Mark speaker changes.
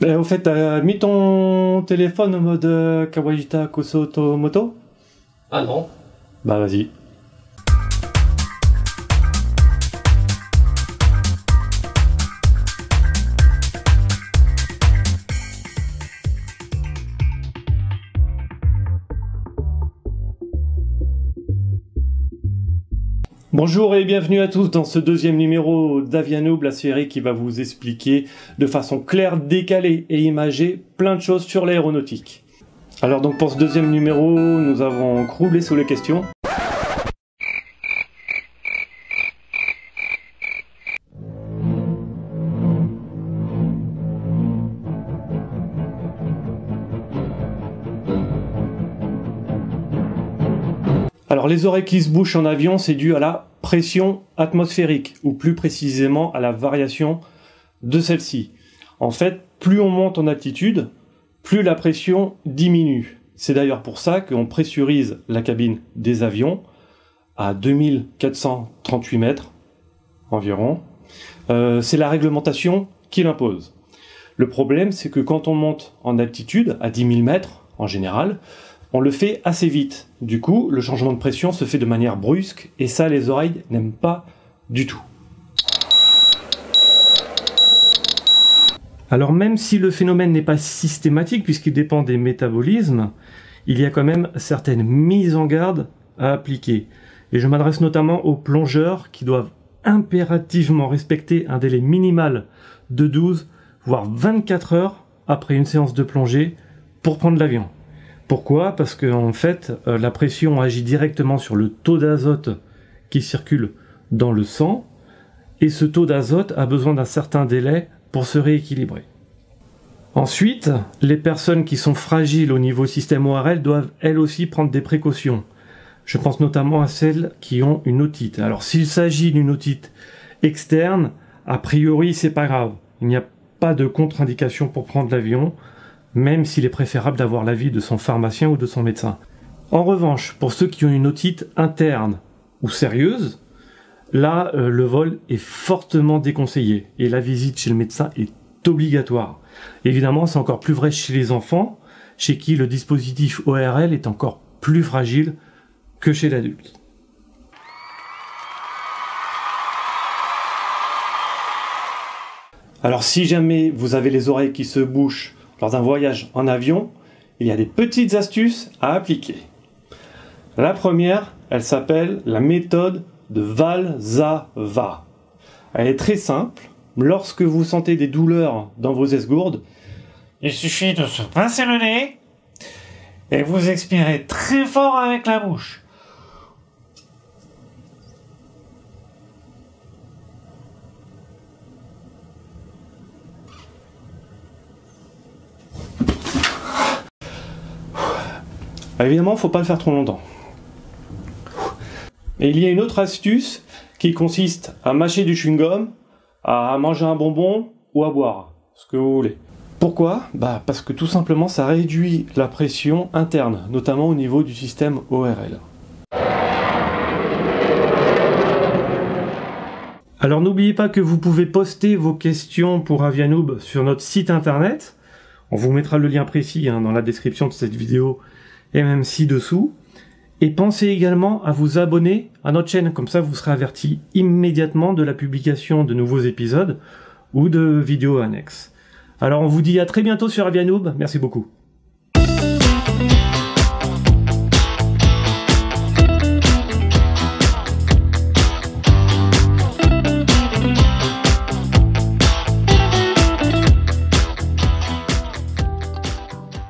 Speaker 1: Au fait, t'as mis ton téléphone en mode Kawajita Kosoto Moto?
Speaker 2: Ah non.
Speaker 1: Bah vas-y. Bonjour et bienvenue à tous dans ce deuxième numéro d'Avianoub, la série qui va vous expliquer de façon claire, décalée et imagée plein de choses sur l'aéronautique. Alors donc pour ce deuxième numéro, nous avons croulé sous les questions. Alors les oreilles qui se bouchent en avion, c'est dû à la pression atmosphérique, ou plus précisément à la variation de celle-ci. En fait, plus on monte en altitude, plus la pression diminue. C'est d'ailleurs pour ça qu'on pressurise la cabine des avions à 2438 mètres environ. C'est la réglementation qui l'impose. Le problème, c'est que quand on monte en altitude, à 10 000 mètres en général, on le fait assez vite. Du coup, le changement de pression se fait de manière brusque et ça, les oreilles n'aiment pas du tout. Alors même si le phénomène n'est pas systématique puisqu'il dépend des métabolismes, il y a quand même certaines mises en garde à appliquer. Et je m'adresse notamment aux plongeurs qui doivent impérativement respecter un délai minimal de 12 voire 24 heures après une séance de plongée pour prendre l'avion. Pourquoi? Parce que en fait, la pression agit directement sur le taux d'azote qui circule dans le sang, et ce taux d'azote a besoin d'un certain délai pour se rééquilibrer. Ensuite, les personnes qui sont fragiles au niveau système ORL doivent elles aussi prendre des précautions. Je pense notamment à celles qui ont une otite. Alors s'il s'agit d'une otite externe, a priori c'est pas grave. Il n'y a pas de contre-indication pour prendre l'avion, même s'il est préférable d'avoir l'avis de son pharmacien ou de son médecin. En revanche, pour ceux qui ont une otite interne ou sérieuse, là, le vol est fortement déconseillé et la visite chez le médecin est obligatoire. Évidemment, c'est encore plus vrai chez les enfants, chez qui le dispositif ORL est encore plus fragile que chez l'adulte. Alors si jamais vous avez les oreilles qui se bouchent lors d'un voyage en avion, il y a des petites astuces à appliquer. La première, elle s'appelle la méthode de Valsalva. Elle est très simple. Lorsque vous sentez des douleurs dans vos esgourdes, il suffit de se pincer le nez et vous expirez très fort avec la bouche. Évidemment, il ne faut pas le faire trop longtemps. Et il y a une autre astuce qui consiste à mâcher du chewing-gum, à manger un bonbon ou à boire, ce que vous voulez. Pourquoi? Parce que tout simplement ça réduit la pression interne, notamment au niveau du système ORL. Alors n'oubliez pas que vous pouvez poster vos questions pour Avianoub sur notre site internet. On vous mettra le lien précis dans la description de cette vidéo et même ci-dessous. Et pensez également à vous abonner à notre chaîne, comme ça vous serez averti immédiatement de la publication de nouveaux épisodes ou de vidéos annexes. Alors on vous dit à très bientôt sur Avianoub, merci beaucoup.